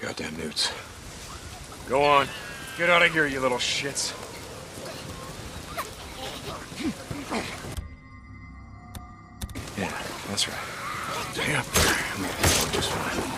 Goddamn newts. Go on. Get out of here, you little shits. Yeah, that's right. Stay up there. I'm gonna get along just fine.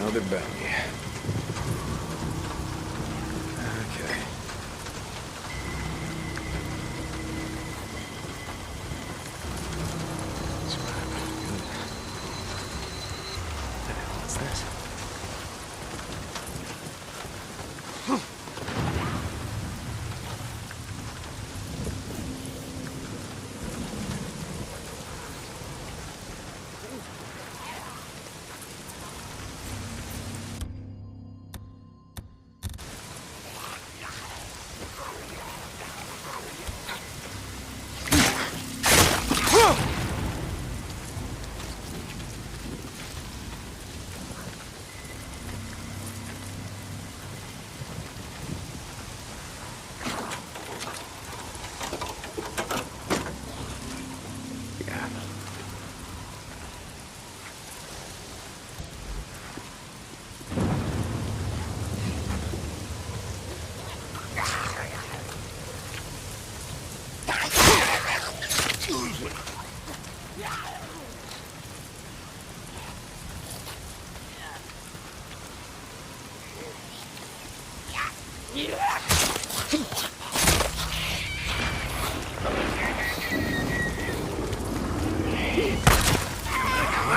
Another belly. Okay. What's this?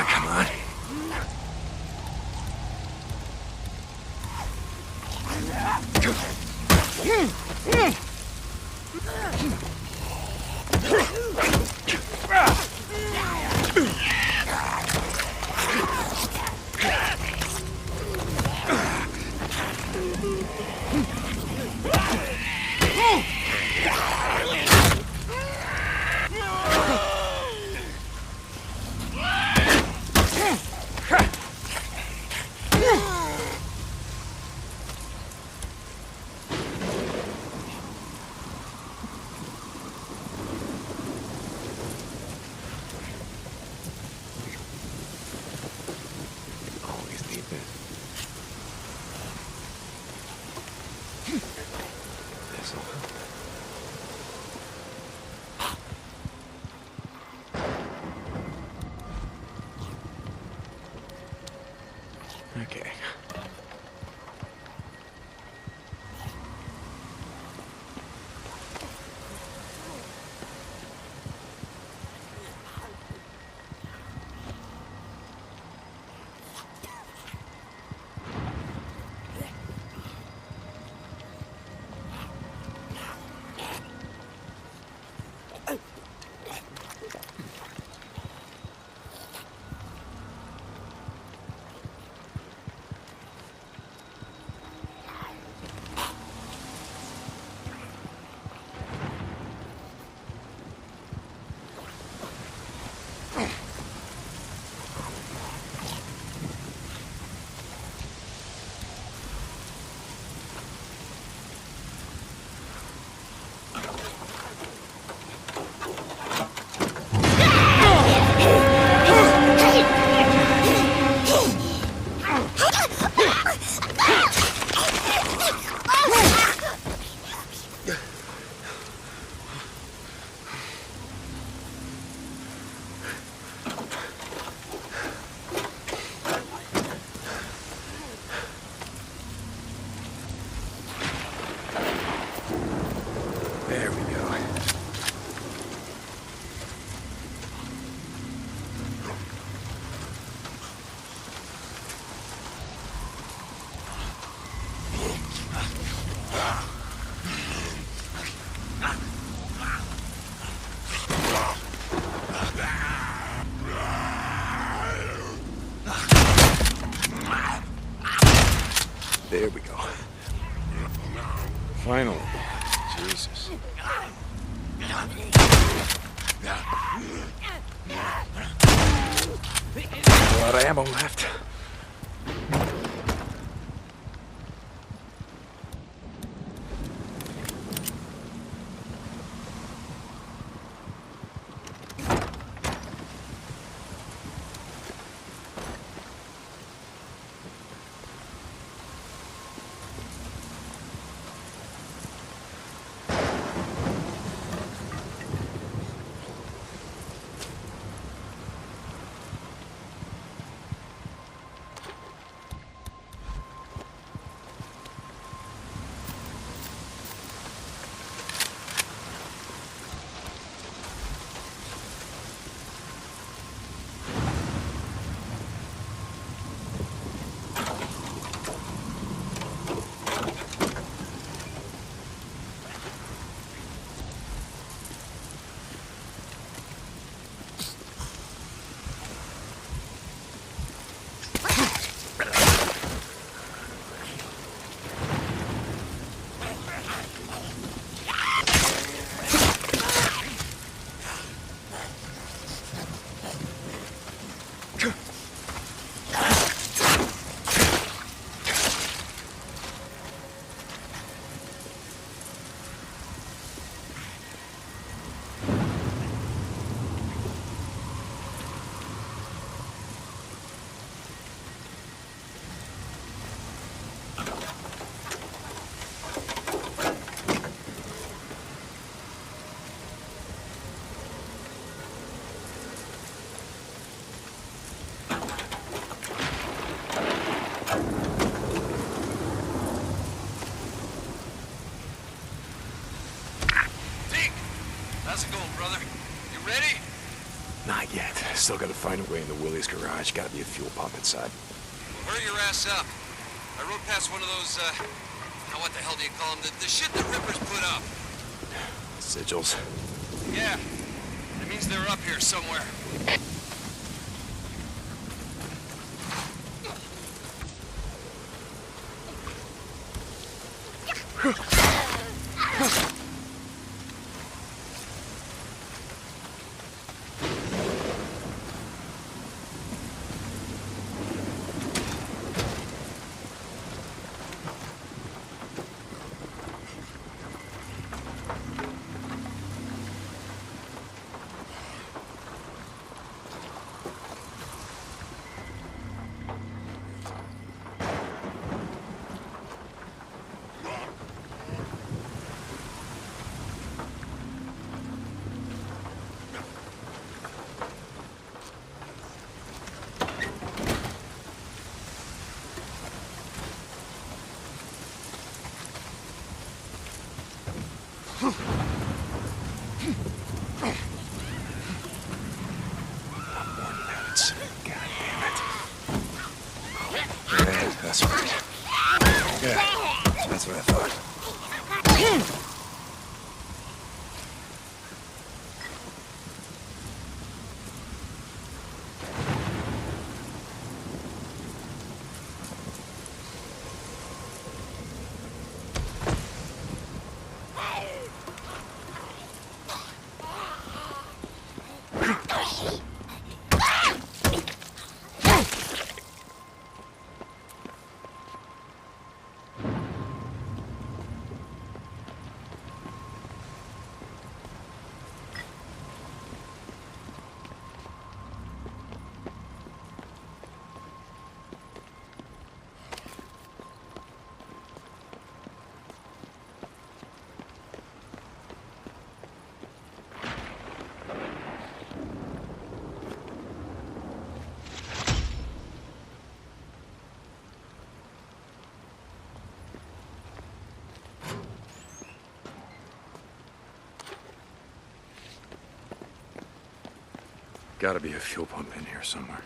Come on. Always need this. This'll help. Okay. There we go. Finally. Jesus. A lot of ammo left. How's it going, brother? You ready? Not yet. Still gotta find a way in the Willie's garage. Gotta be a fuel pump inside. Well, hurry your ass up. I rode past one of those, now what the hell do you call them? The shit that Rippers put up. Sigils. Yeah. It means they're up here somewhere. That's right. Yeah, that's what I thought. Gotta be a fuel pump in here somewhere.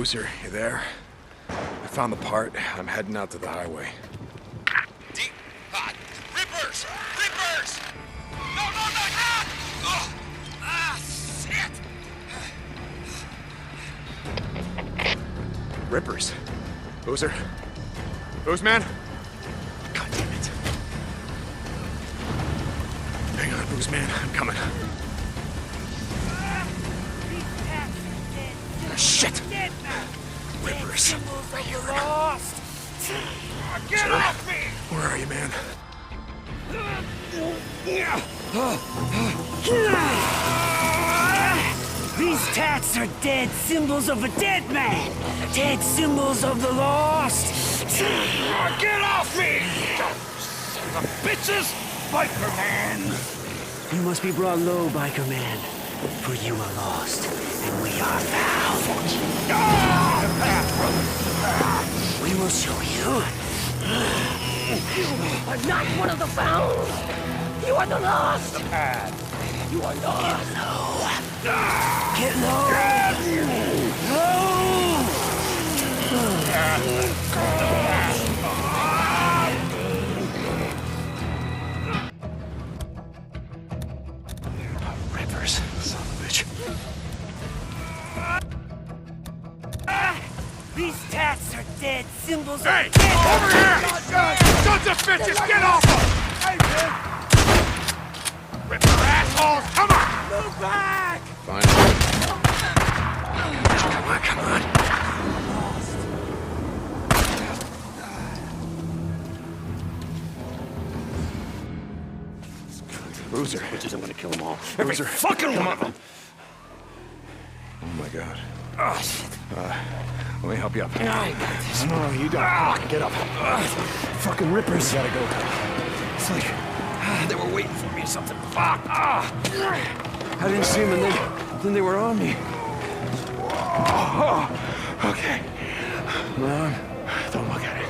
Boozer, you there? I found the part. I'm heading out to the highway. Deep hot. Rippers! Rippers! No, no, no! Ah! Oh! Ah, shit! Rippers? Boozer? Boozman? God damn it. Hang on, Boozman. I'm coming. Oh, shit! Rippers. I hear him. Get off me! Where are you, man? These tats are dead symbols of a dead man! Dead symbols of the lost! Get off me! Bitches! Biker man! You must be brought low, biker man. For you are lost, and we are found. We will show you. You are not one of the found. You are the lost. The pad. You are lost. Get low. Get Rippers. Son of a bitch. These tats are dead symbols of Hey! dead. Over here! Sons of bitches, get off them! Hey, man! Ripper assholes, come on! Move back! Fine. Come on, come on. Boozer. Bitches, I'm gonna kill them all. Boozer. Fucking one of them! Oh my god. Oh, shit. Let me help you up. I got this. No, you don't. Get up. Fucking rippers. Gotta go. It's like they were waiting for me or something. Fuck! I didn't see them and then they were on me. Okay. Mom, don't look at it.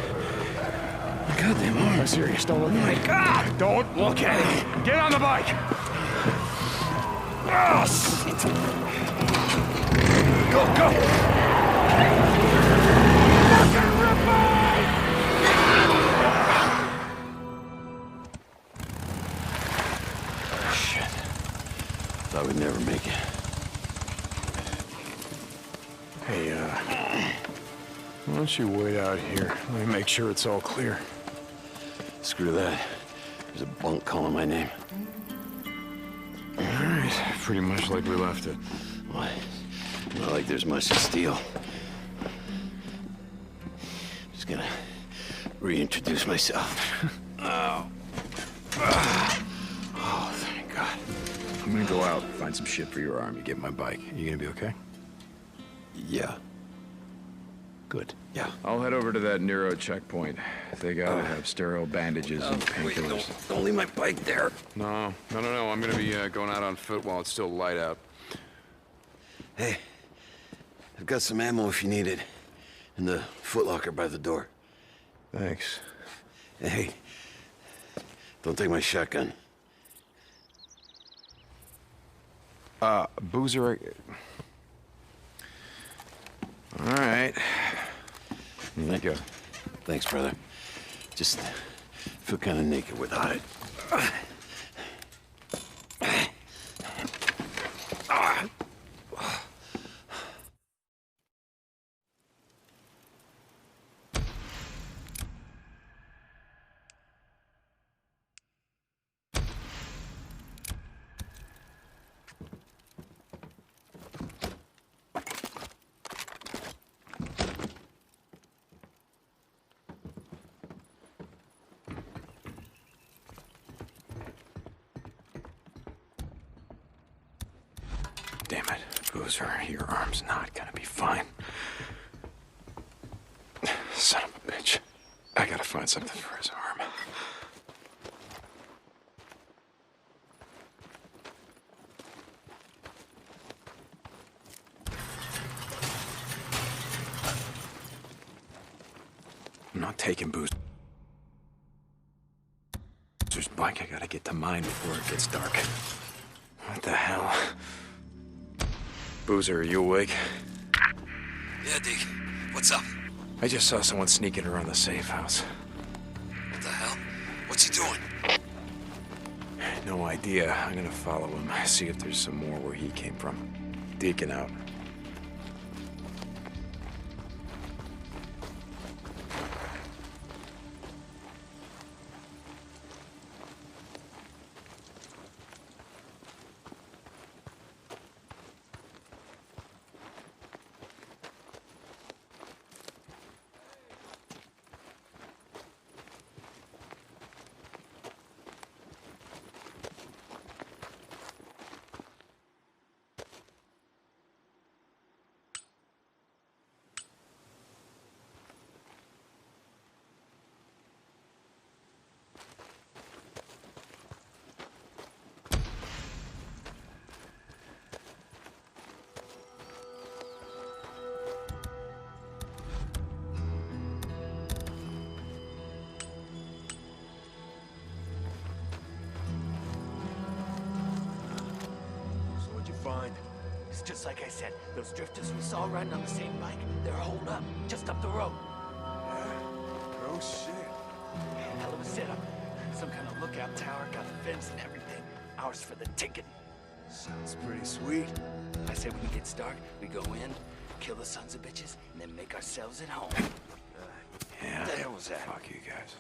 My goddamn arm. I'm serious. Don't look at it. My God! Don't look at it! Get on the bike! Oh, shit! Go, go! Fucking Ripper! Shit. Thought we'd never make it. Hey, why don't you wait out here? Let me make sure it's all clear. Screw that. There's a bunk calling my name. All right. Pretty much like we left it. Why? Not like there's much to steal. Just gonna reintroduce myself. Oh, thank God. I'm gonna go out and find some shit for your arm. You get my bike. You gonna be okay? Yeah. Good. Yeah. I'll head over to that Nero checkpoint. They gotta have sterile bandages and Wait, painkillers. don't leave my bike there. No. I'm gonna be going out on foot while it's still light out. Hey, I've got some ammo if you need it. In the footlocker by the door. Thanks. Hey, don't take my shotgun. Boozer. All right. Here you go. Thanks, brother. Just feel kind of naked without it. Damn it, Boozer, your arm's not gonna be fine. Son of a bitch. I gotta find something for his arm. I'm not taking Boozer's bike. I gotta get to mine before it gets dark. What the hell? Boozer, are you awake? Yeah, Deke. What's up? I just saw someone sneaking around the safe house. What the hell? What's he doing? No idea. I'm gonna follow him, see if there's some more where he came from. Deacon out. Find. It's just like I said. Those drifters we saw riding on the same bike, they're holed up, just up the road. Oh, shit. Hell of a setup. Some kind of lookout tower, got the fence and everything. Ours for the ticket. Sounds pretty sweet. I say when it gets dark, we go in, kill the sons of bitches, and then make ourselves at home. Yeah. What the hell was that? Fuck you guys.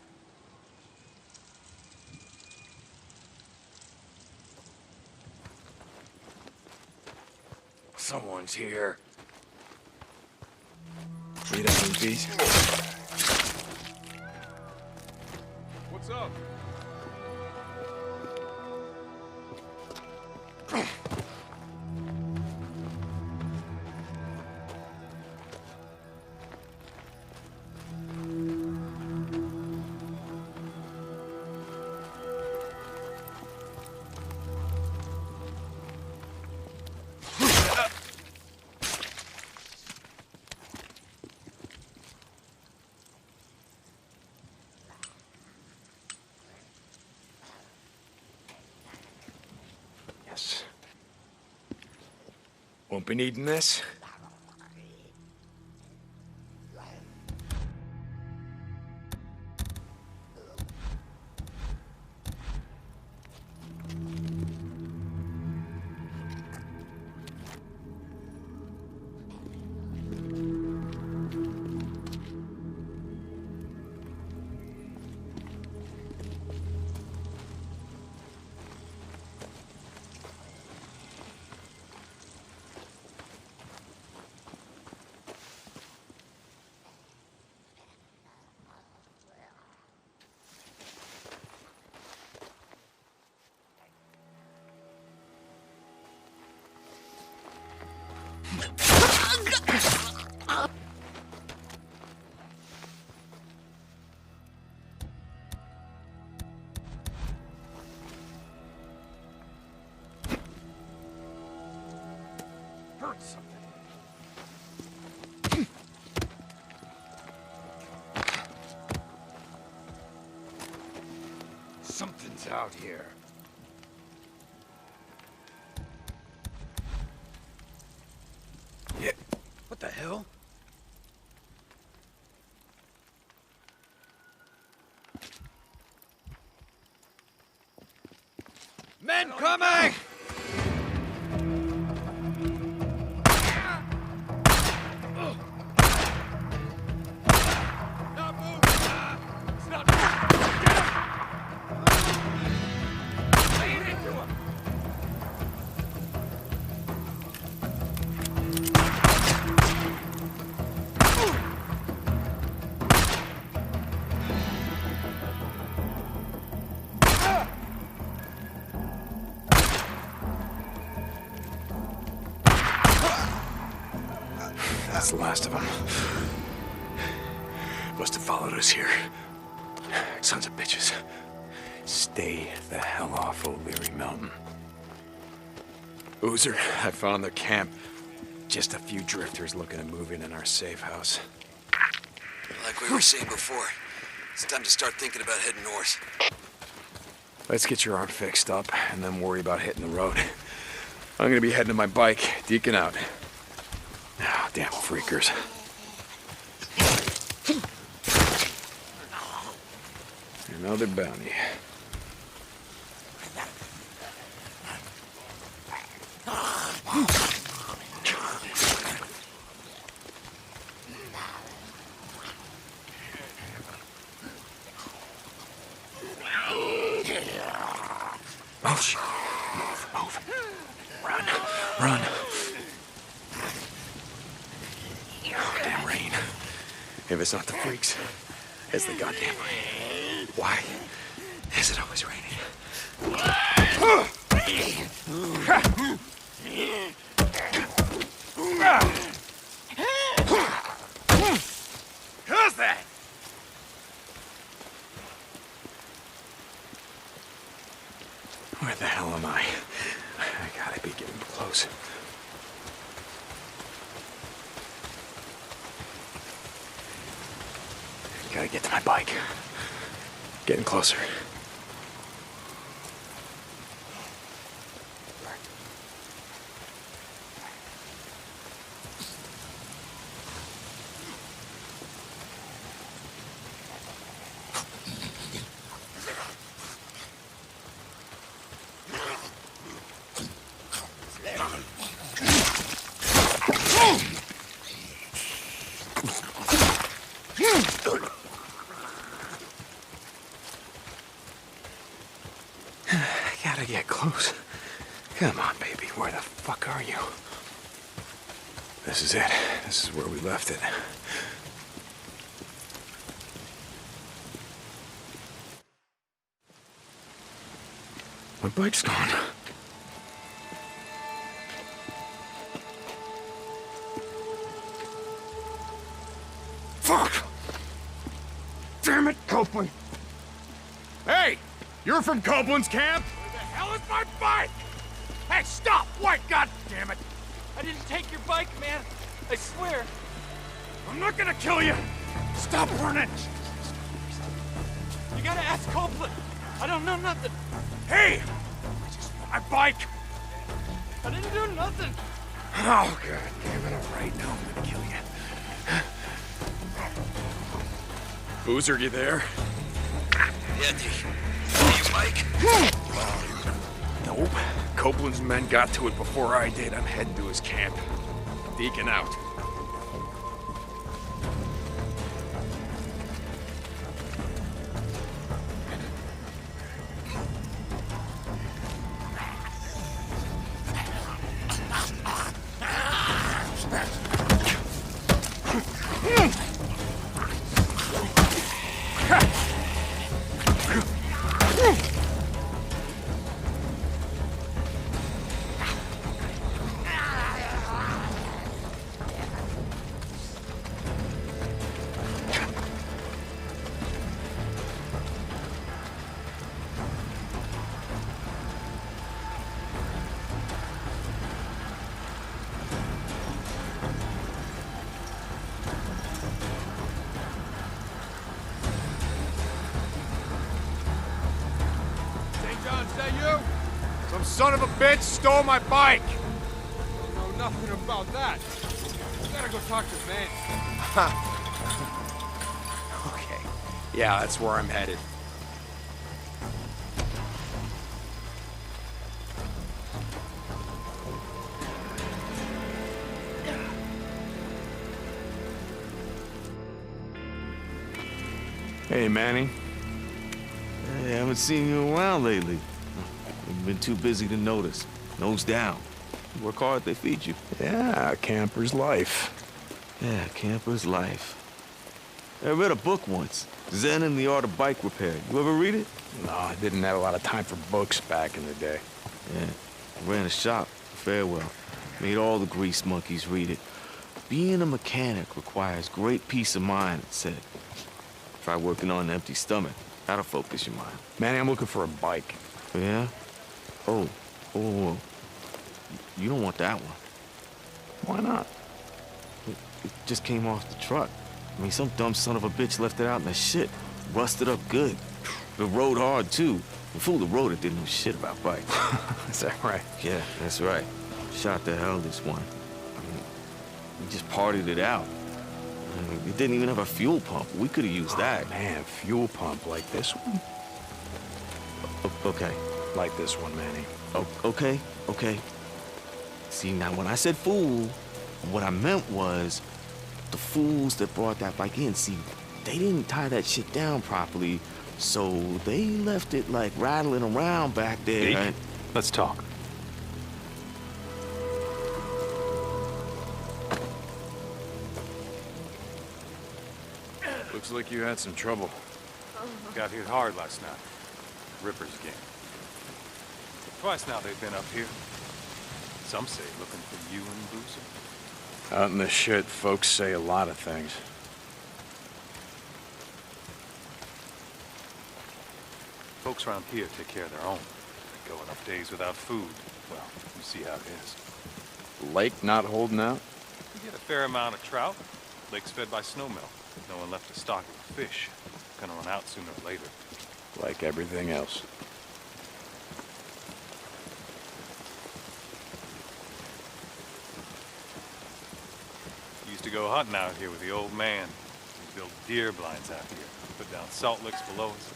Someone's here. Read up, movies. What's up? Yes. Won't be needing this. Heard something. Something's out here. Yeah. What the hell? Men coming! That's the last of them. Must have followed us here. Sons of bitches. Stay the hell off O'Leary Mountain. Oozer, I found their camp. Just a few drifters looking to move in our safe house. Like we were saying before, it's time to start thinking about heading north. Let's get your arm fixed up and then worry about hitting the road. I'm gonna be heading to my bike. Deacon out. Ah, damn freakers. Another bounty. Oh, shit. Move. Run. Run. Oh, damn rain. If it's not the freaks, it's the goddamn rain. Why is it always raining? Who's that? Where the hell am I? I gotta be getting close. Gotta get to my bike. Getting closer. Gotta get close. Come on, baby. Where the fuck are you? This is it. This is where we left it. My bike's gone. Fuck! Damn it, Copeland! Hey! You're from Copeland's camp? Where the hell is my bike? Hey, stop! What? God damn it! I didn't take your bike, man. I swear. I'm not gonna kill you. Stop running. You gotta ask Copeland. I don't know nothing. Hey! I just want my bike. I didn't do nothing. Oh, God damn it. All right, now I'm gonna kill you. Boozer, you there? Yeah, D. You, Mike? Nope. Copeland's men got to it before I did. I'm heading to his camp. Deacon out. Is that you? Some son of a bitch stole my bike! I don't know nothing about that. I gotta go talk to Van. Okay. Yeah, that's where I'm headed. Hey, Manny. Hey, I haven't seen you around lately. I've been too busy to notice. Nose down. You work hard, they feed you. Yeah, camper's life. Yeah, camper's life. I read a book once, Zen and the Art of Bike Repair. You ever read it? No, I didn't have a lot of time for books back in the day. Yeah, I ran a shop, Farewell. Made all the grease monkeys read it. Being a mechanic requires great peace of mind, it said. Try working on an empty stomach. That'll focus your mind. Manny, I'm looking for a bike. Yeah? Oh. You don't want that one. Why not? It just came off the truck. I mean, some dumb son of a bitch left it out in the shit. Rusted up good. It rode hard, too. The fool that rode it didn't know shit about bikes. Is that right? Yeah, that's right. Shot the hell this one. I mean, we just partied it out. I mean, it didn't even have a fuel pump. We could have used that. Man, fuel pump like this one? Okay. Like this one, Manny. Oh, okay, okay. See, now when I said fool, what I meant was the fools that brought that bike in. See, they didn't tie that shit down properly, so they left it like rattling around back there. Deke, And... let's talk. Looks like you had some trouble. Got hit hard last night. Ripper's gang. Twice now they've been up here. Some say looking for you and Boozer. Out in the shit, folks say a lot of things. Folks around here take care of their own. They go enough days without food. Well, you see how it is. Lake not holding out? We get a fair amount of trout. Lake's fed by snowmelt. No one left to stock it with fish. Gonna run out sooner or later. Like everything else. Used to go hunting out here with the old man. We built deer blinds out here. Put down salt licks below us.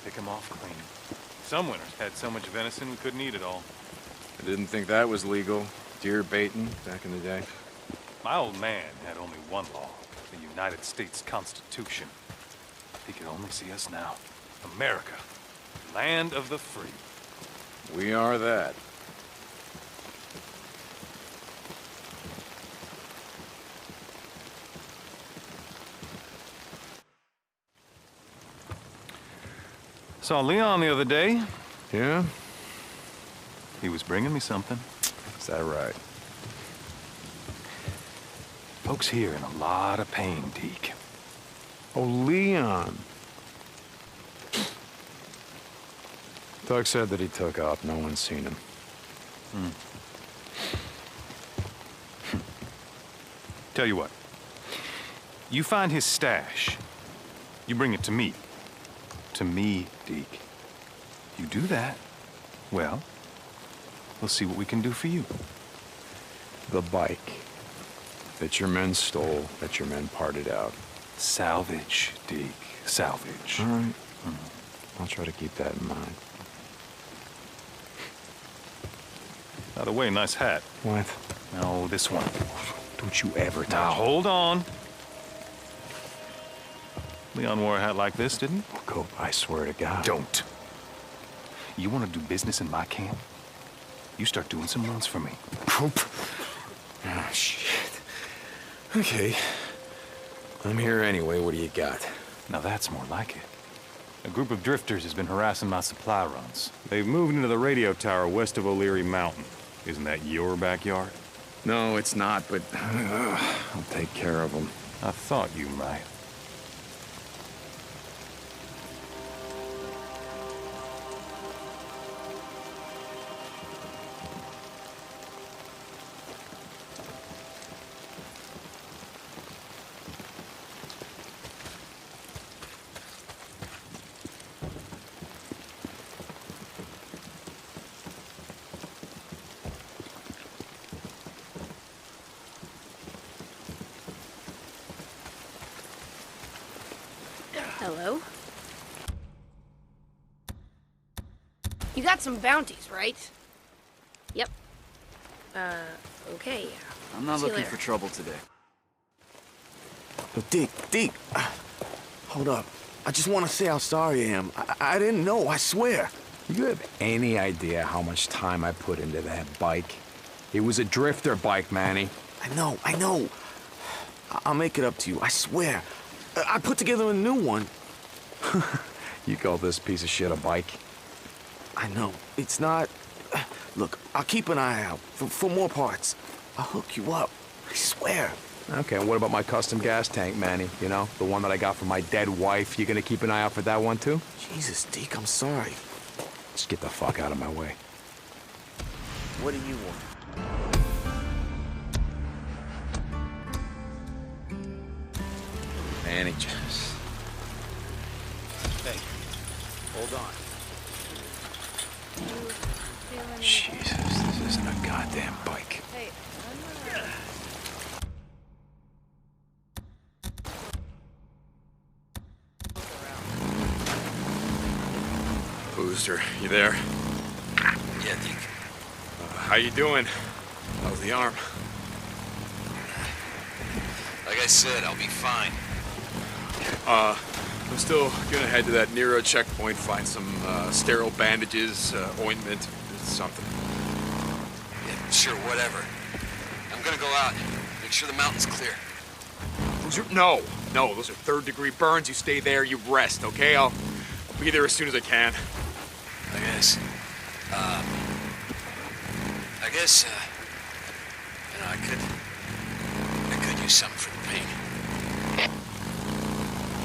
Pick 'em off clean. Some winters had so much venison we couldn't eat it all. I didn't think that was legal. Deer baiting back in the day. My old man had only one law. The United States Constitution. He could only see us now. America. Land of the free. We are that. Saw Leon the other day. Yeah? He was bringing me something. Is that right? Folks here in a lot of pain, Deke. Oh, Leon. Doug said that he took off. No one's seen him. Tell you what. You find his stash. You bring it to me. To me, Deke. You do that, well, we'll see what we can do for you. The bike that your men stole, that your men parted out. Salvage, Deke. Salvage. All right. I'll try to keep that in mind. By the way, nice hat. What? No, this one. Don't you ever touch Now, hold on. Leon wore a hat like this, didn't he? Cope, I swear to God. Don't. You want to do business in my camp? You start doing some runs for me. Cope. Oh, shit. Okay. I'm here anyway. What do you got? Now that's more like it. A group of drifters has been harassing my supply runs. They've moved into the radio tower west of O'Leary Mountain. Isn't that your backyard? No, it's not, but I'll take care of them. I thought you might. Hello? You got some bounties, right? Yep. Okay. I'm not See you looking later. for trouble today. Yo, Deke, hold up. I just want to say how sorry I am. I didn't know, I swear. You have any idea how much time I put into that bike? It was a drifter bike, Manny. I know. I'll make it up to you, I swear. I put together a new one. You call this piece of shit a bike? I know. It's not... Look, I'll keep an eye out for more parts. I'll hook you up. I swear. Okay, and what about my custom gas tank, Manny? You know, the one that I got from my dead wife. You gonna keep an eye out for that one, too? Jesus, Deke, I'm sorry. Just get the fuck out of my way. What do you want? Manny just... Hey, hold on. Jesus, this isn't a goddamn bike. Hey, Booze? Brewster, you there? Yeah, Deke. How you doing? How's the arm? Like I said, I'll be fine. I'm still gonna head to that Nero checkpoint, find some sterile bandages, ointment, something. Yeah, sure, whatever. I'm gonna go out. Make sure the mountain's clear. No, those are third-degree burns. You stay there, you rest, okay? I'll be there as soon as I can. I guess. You know, I could use something for the pain.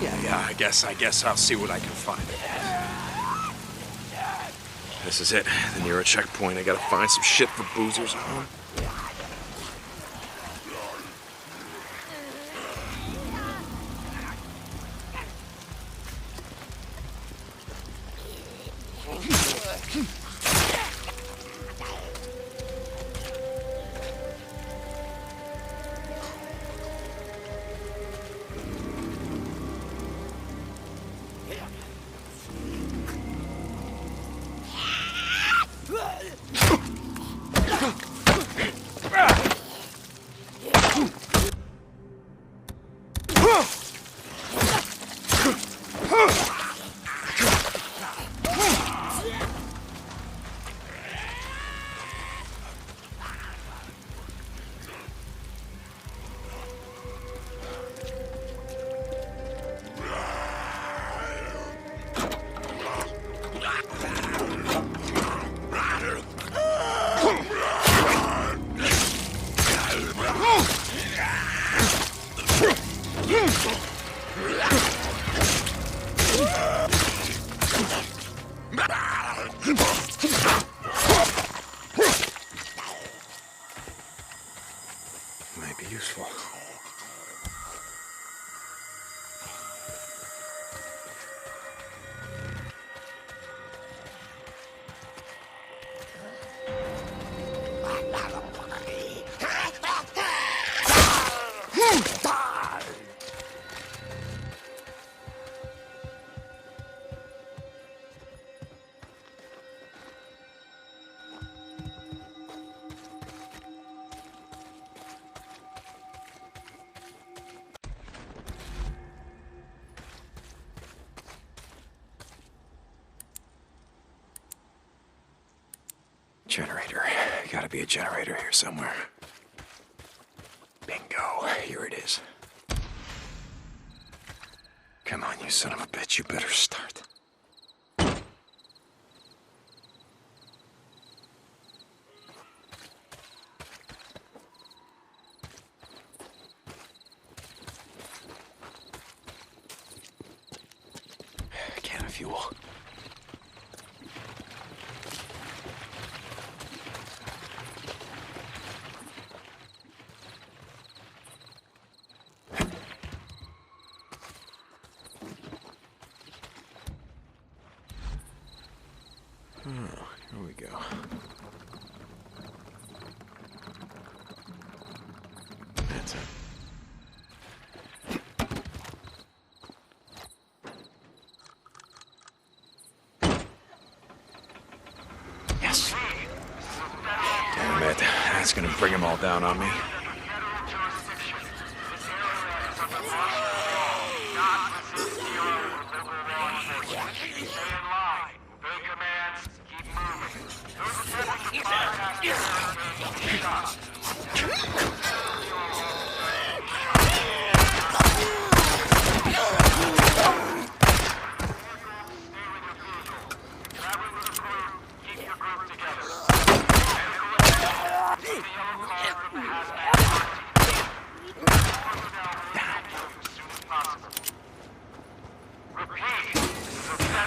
Yeah, I guess I'll see what I can find. This is it, the Nero checkpoint. I gotta find some shit for boozers on. Might be useful. Generator. Gotta be a generator here somewhere. Bingo. Here it is. Come on, you son of a bitch. You better start. Can of fuel. Here we go. That's it. Yes. Damn it. That's gonna bring them all down on me.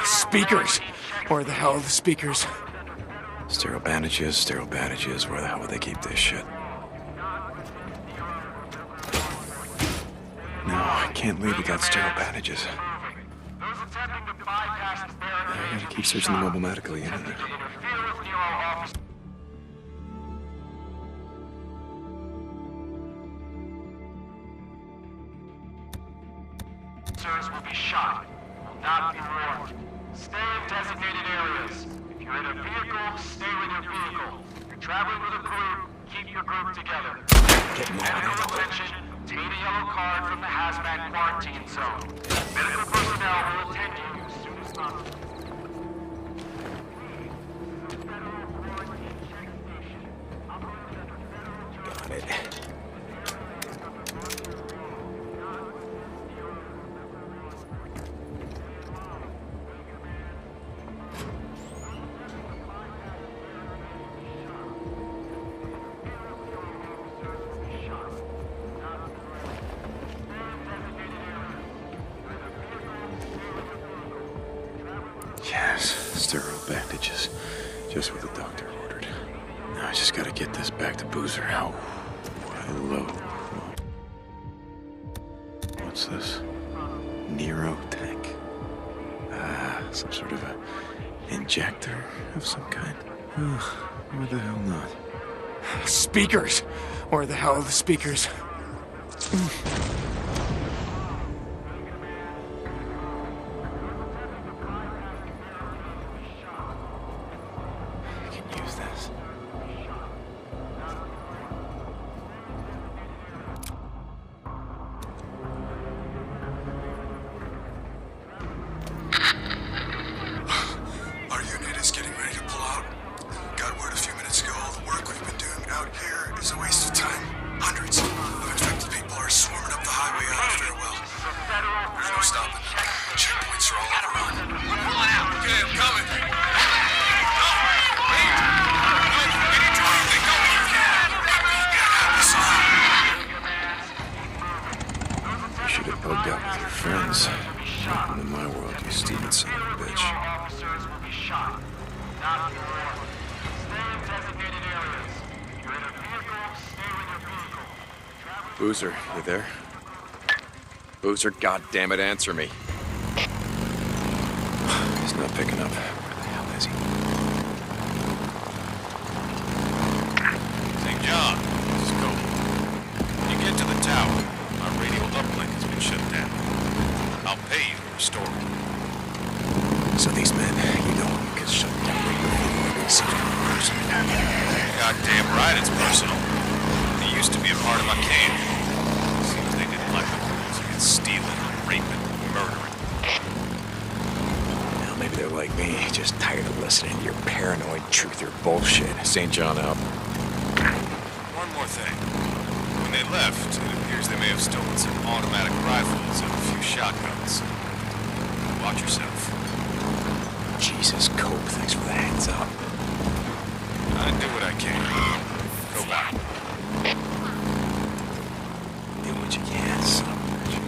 Speakers! Where the hell are the speakers? Sterile bandages, where the hell would they keep this shit? No, I can't leave without sterile bandages. I gotta keep searching the mobile medical unit. Officers will be shot. Will not be warned. Stay in designated areas. If you're in a vehicle, stay with your vehicle. If you're traveling with a group, keep your group together. Medical attention, obtain a yellow card from the hazmat quarantine zone. Medical personnel will attend you as soon as possible. Got it. Yes, sterile bandages. Just what the doctor ordered. Now I just gotta get this back to Boozer. Oh, hello. What's this? Neurotech. Some sort of a injector of some kind. Why the hell not? Speakers! Where the hell are the speakers? I can use this. Our unit is getting ready to pull out. Got word a few minutes ago all the work we've been doing out here is a waste of time. Hundreds of infected people are swarming up the highway out of Farewell. There's no stopping. Checkpoints are all overrun. We're pulling out. Okay, I'm coming. You should have bugged out with your friends. Welcome to my world, you stupid son of a bitch. Officers will be shot. Not be warned. Stay in designated areas. If you're in a vehicle, stay with your vehicle. Boozer, you there? Boozer, goddammit, answer me. He's not picking up. Where the hell is he? St. John, this is Cope. When you get to the tower, our radio uplink has been shut down. I'll pay you to restore it. So these men, you know, can shut down the something personal. Goddamn right it's personal. They used to be a part of my camp. Seems they didn't like the rules against stealing, raping, murdering. Now maybe they're like me, just tired of listening to your paranoid truther bullshit. St. John out. One more thing. When they left, it appears they may have stolen some automatic rifles and a few shotguns. Watch yourself. Jesus, Cope, thanks for the heads up. I do what I can. Go back. Do what you can, son of a bitch.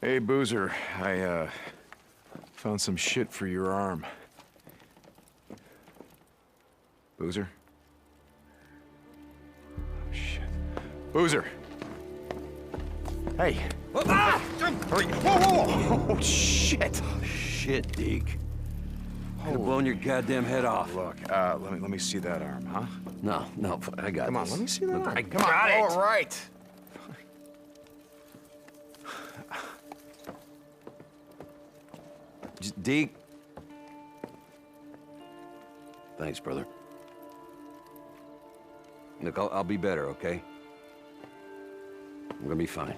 Hey, Boozer, I, found some shit for your arm. Boozer? Oh, shit. Boozer! Hey! Hurry! Whoa! Oh, shit! Shit, Deke. Could have blown your goddamn head off. Look, let me see that arm, huh? No, I got Come on, this. let me see that Look, arm. I Come on, got it. all right. Deke. Thanks, brother. Look, I'll be better, okay? I'm gonna be fine.